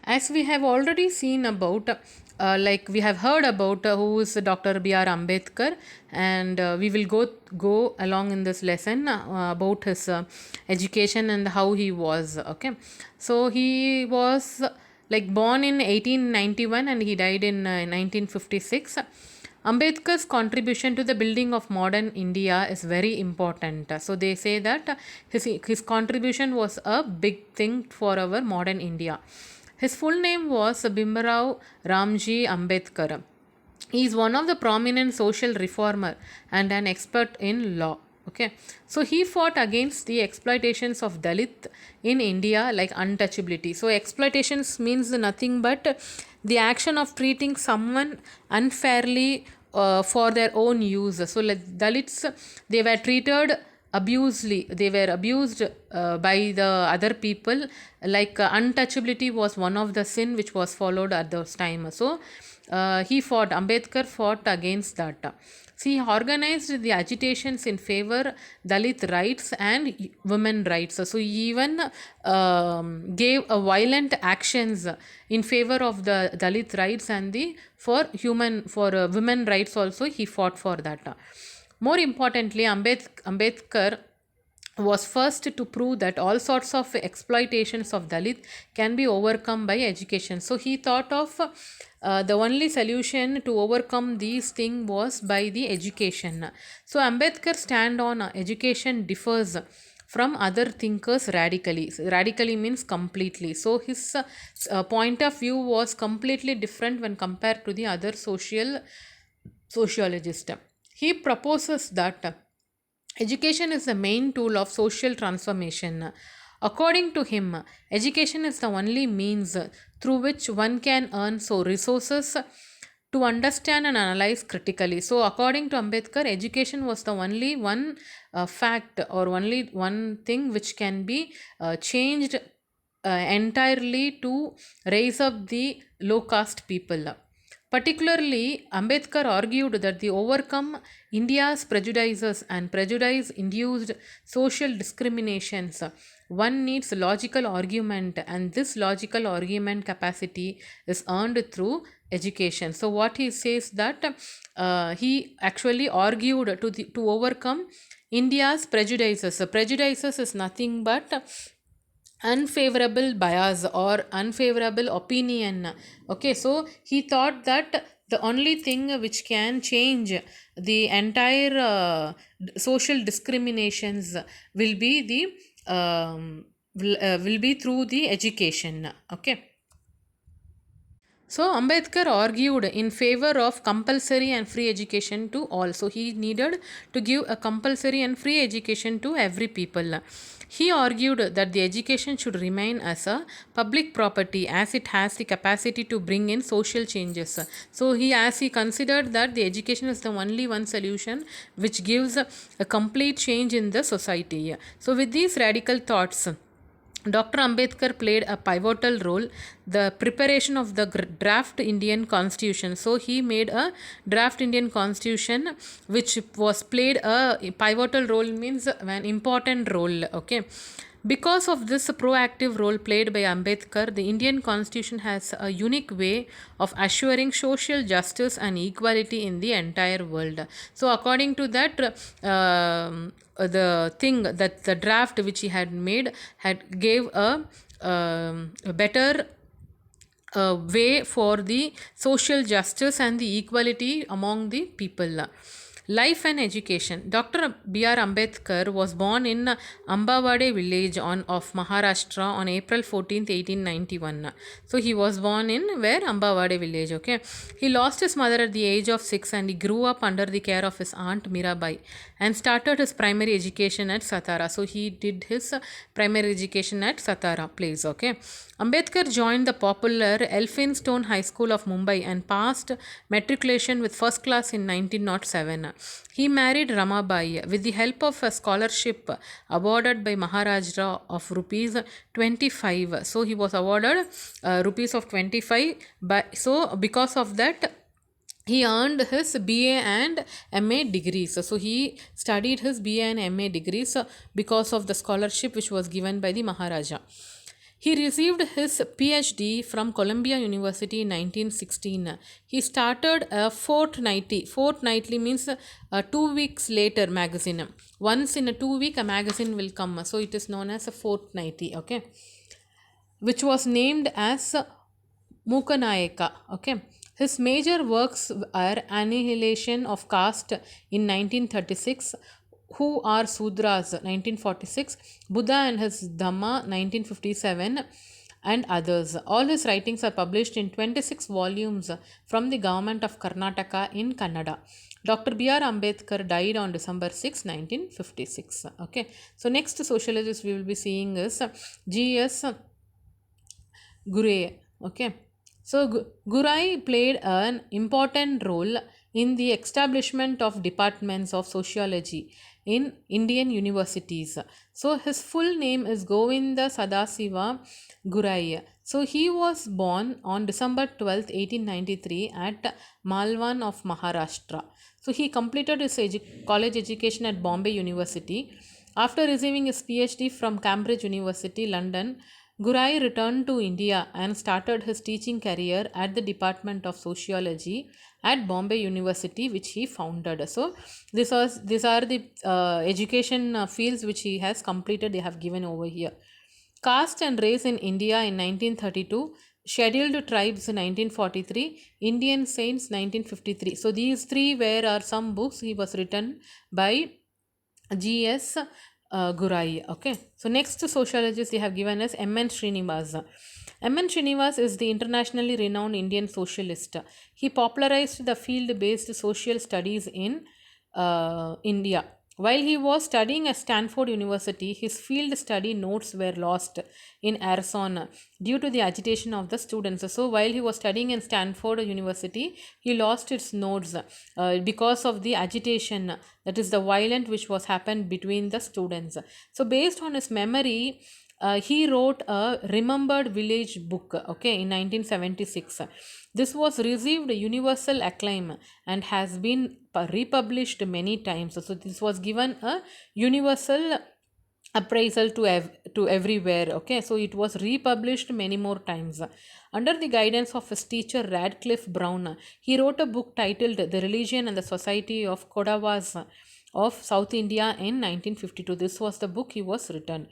As we have already seen about, like we have heard about who is Dr. B.R. Ambedkar, and we will go along in this lesson about his education and how he was. Okay, so he was like born in 1891 and he died in 1956. Ambedkar's contribution to the building of modern India is very important. So they say that his contribution was a big thing for our modern India. His full name was Bimbarao Ramji Ambedkar. He is one of the prominent social reformer and an expert in law. Okay, so he fought against the exploitations of Dalit in India, like untouchability. So exploitations means nothing but the action of treating someone unfairly for their own use. So like Dalits, they were treated abusely, they were abused by the other people, like untouchability was one of the sin which was followed at those time. So Ambedkar fought against that. See, he organized the agitations in favor Dalit rights and women rights. So he even gave a violent actions in favor of the Dalit rights and the for women rights also he fought for that. More importantly, Ambedkar was first to prove that all sorts of exploitations of Dalit can be overcome by education. So he thought of the only solution to overcome these things was by the education. So Ambedkar stand on education differs from other thinkers radically. Radically means completely. So his point of view was completely different when compared to the other sociologist. He proposes that education is the main tool of social transformation. According to him, education is the only means through which one can earn so resources to understand and analyze critically. So, according to Ambedkar, education was the only one fact or only one thing which can be changed entirely to raise up the low caste people. Particularly, Ambedkar argued that the overcome India's prejudices and prejudice induced social discriminations, one needs logical argument, and this logical argument capacity is earned through education. So, what he says that he actually argued to overcome India's prejudices. So, prejudices is nothing but unfavorable bias or unfavorable opinion. Okay, so he thought that the only thing which can change the entire social discriminations will be the will be through the education. Okay, so Ambedkar argued in favor of compulsory and free education to all. So he needed to give a compulsory and free education to every people. He argued that the education should remain as a public property as it has the capacity to bring in social changes. So he considered that the education is the only one solution which gives a complete change in the society. So with these radical thoughts, Dr. Ambedkar played a pivotal role the preparation of the draft Indian constitution. So he made a draft Indian constitution which was played a pivotal role means an important role. Okay, because of this proactive role played by Ambedkar, the Indian constitution has a unique way of assuring social justice and equality in the entire world. So according to that, the thing that the draft which he had made had gave a better way for the social justice and the equality among the people. Life and education. Dr. B.R. Ambedkar was born in Ambavade village of Maharashtra on April 14th, 1891. So he was born in where? Ambavade village. Okay. He lost his mother at the age of 6 and he grew up under the care of his aunt Mirabai and started his primary education at Satara. So he did his primary education at Satara place. Okay. Ambedkar joined the popular Elphinstone High School of Mumbai and passed matriculation with first class in 1907. He married Ramabai with the help of a scholarship awarded by Maharaja of rupees 25. So he was awarded rupees of 25. So because of that, he earned his BA and MA degrees. So he studied his BA and MA degrees because of the scholarship which was given by the Maharaja. He received his PhD from Columbia University in 1916. He started a fortnightly means 2 weeks later magazine. Once in a 2 week, a magazine will come. So it is known as a fortnightly, okay, which was named as Mukanayaka. Okay. His major works are Annihilation of Caste in 1936, Who Are Sudras 1946, Buddha and His Dhamma 1957, and others. All his writings are published in 26 volumes from the government of Karnataka in Kannada. Dr. B.R. Ambedkar died on December 6, 1956. Okay. So next sociologist we will be seeing is G.S. Guray. Okay. So Guray played an important role in the establishment of departments of sociology in Indian universities. So his full name is Govinda Sadasiva Guray. So he was born on December 12, 1893 at Malwan of Maharashtra. So he completed his college education at Bombay University. After receiving his PhD from Cambridge University, London, Guray returned to India and started his teaching career at the Department of Sociology at Bombay University, which he founded. So, these are the education fields which he has completed. They have given over here. Caste and race in India in 1932. Scheduled tribes in 1943, Indian saints 1953. So these three were are some books he was written by G.S. Guray. Okay. So next sociologist they have given us M.N. Srinivas. M.N. Srinivas is the internationally renowned Indian socialist. He popularized the field-based social studies in India. While he was studying at Stanford University, his field study notes were lost in Arizona due to the agitation of the students. So, while he was studying in Stanford University, he lost its notes because of the agitation, that is the violence which was happened between the students. So, based on his memory, he wrote a Remembered Village book, okay, in 1976. This was received universal acclaim and has been republished many times. So this was given a universal appraisal to everywhere. Okay, so it was republished many more times. Under the guidance of his teacher Radcliffe Brown, he wrote a book titled The Religion and the Society of Kodavas of South India in 1952. This was the book he was written.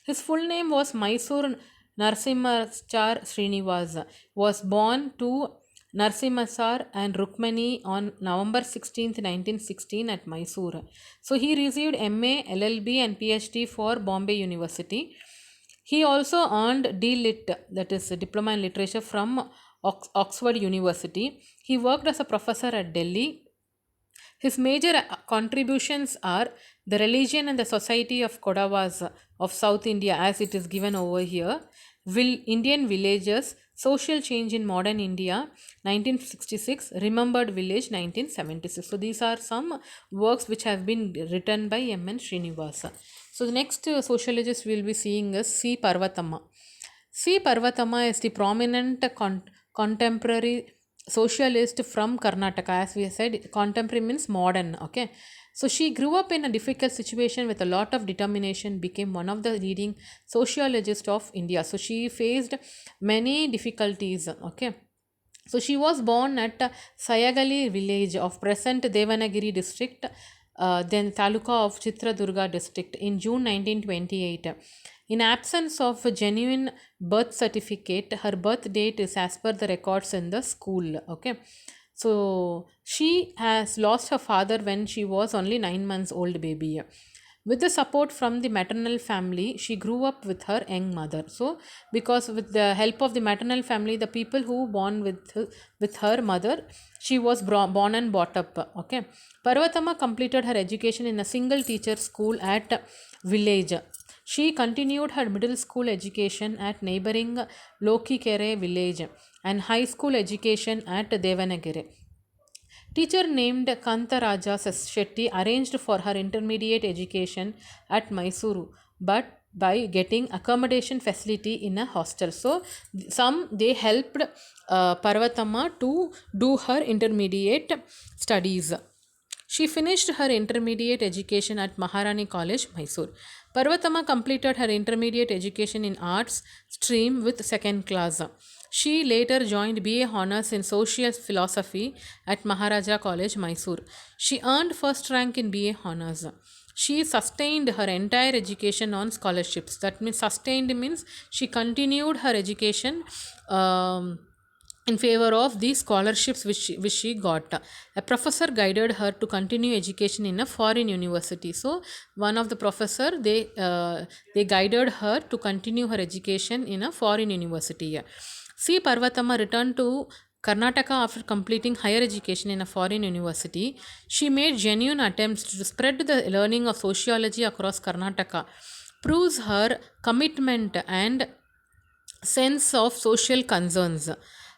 His full name was Mysore Narsimhachar Srinivas. Was born to Narsimhasar and Rukmani on November 16, 1916 at Mysore. So he received MA, LLB and PhD for Bombay University. He also earned D.Lit, that is a Diploma in Literature from Oxford University. He worked as a professor at Delhi. His major contributions are The Religion and the Society of Kodavas of South India, as it is given over here, Indian Villages, Social Change in Modern India, 1966, Remembered Village, 1976. So these are some works which have been written by M.N. Srinivasa. So the next sociologist we will be seeing is C. Parvatama. C. Parvatama is the prominent contemporary socialist from Karnataka. As we said, contemporary means modern. Okay. So she grew up in a difficult situation with a lot of determination, became one of the leading sociologists of India. So she faced many difficulties. Okay. So she was born at Sayagali village of present Devanagiri district, then Taluka of Chitradurga district in June 1928. In absence of a genuine birth certificate, her birth date is as per the records in the school. Okay. So she has lost her father when she was only 9 months old baby. With the support from the maternal family, she grew up with her young mother. So because with the help of the maternal family, the people who born with her mother, she was born and brought up. Okay. Parvatama completed her education in a single teacher school at village. She continued her middle school education at neighboring Lokikere village and high school education at Devanagere. Teacher named Kantaraja Shetty arranged for her intermediate education at Mysuru, but by getting accommodation facility in a hostel. So they helped Parvatama to do her intermediate studies. She finished her intermediate education at Maharani College, Mysore. Parvatama completed her intermediate education in arts stream with second class. She later joined BA Honours in Social Philosophy at Maharaja College, Mysore. She earned first rank in BA Honours. She sustained her entire education on scholarships. That means sustained means she continued her education in favor of the scholarships which she got. A professor guided her to continue education in a foreign university. So one of the professor they guided her to continue her education in a foreign university. C. Parvatama returned to Karnataka after completing higher education in a foreign university. She made genuine attempts to spread the learning of sociology across Karnataka, proves her commitment and sense of social concerns.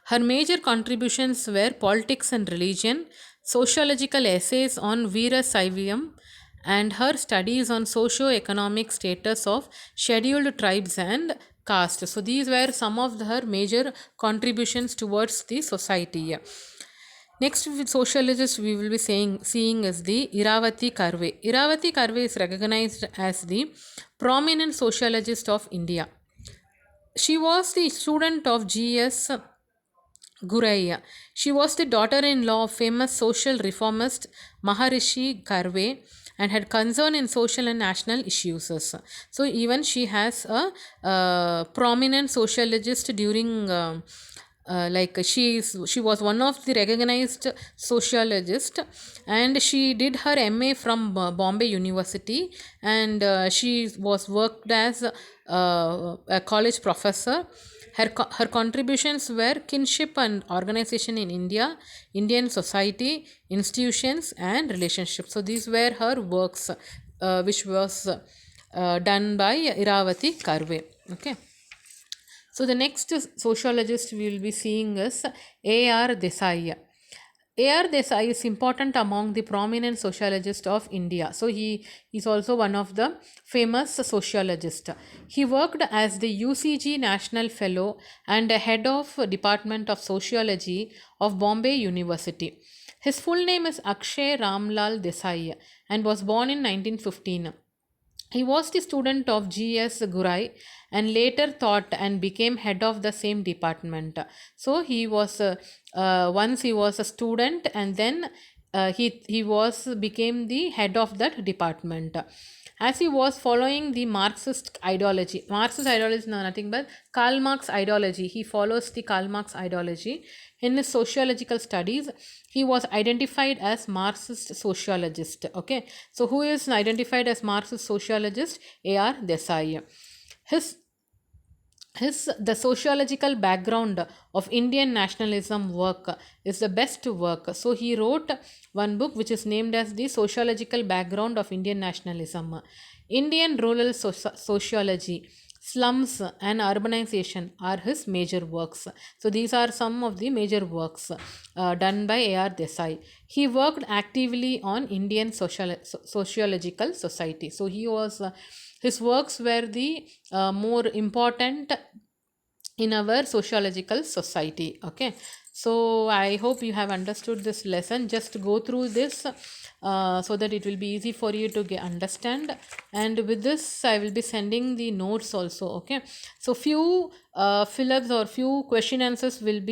Her major contributions were politics and religion, sociological essays on Veera Saivyam, and her studies on socio-economic status of scheduled tribes and caste. So these were some of her major contributions towards the society. Next sociologist we will be seeing is the Iravati Karve. Iravati Karve is recognized as the prominent sociologist of India. She was the student of G.S. Guraiya. She was the daughter-in-law of famous social reformist Maharishi Karve and had concern in social and national issues. So even she has a prominent sociologist during like she was one of the recognized sociologist, and she did her MA from Bombay University, and she was worked as a college professor. Her contributions were kinship and organization in India, Indian society, institutions, and relationships. So these were her works, which was done by Iravati Karve. Okay. So the next sociologist we will be seeing is A.R. Desai. A.R. Desai is important among the prominent sociologists of India. So he is also one of the famous sociologists. He worked as the UCG National Fellow and a head of Department of Sociology of Bombay University. His full name is Akshay Ramlal Desai and was born in 1915. He was the student of G.S. Gurai and later taught and became head of the same department. So he was once he was a student, and then he was became the head of that department. As he was following the Marxist ideology. Marxist ideology is nothing but Karl Marx ideology. He follows the Karl Marx ideology. In his sociological studies, he was identified as Marxist sociologist. Okay, so who is identified as Marxist sociologist? A.R. Desai. His the sociological background of Indian nationalism work is the best work. So he wrote one book which is named as the sociological background of Indian nationalism. Indian rural sociology, slums and urbanization are his major works. So these are some of the major works done by A.R. Desai. He worked actively on Indian sociological society. So he was his works were the more important in our sociological society. Okay, so I hope you have understood this lesson. Just go through this so that it will be easy for you to understand, and with this I will be sending the notes also. Okay, so few fill-ups or few question answers will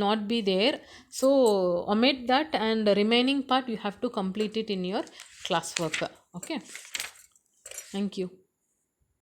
not be there, so omit that, and the remaining part you have to complete it in your classwork. Okay, thank you.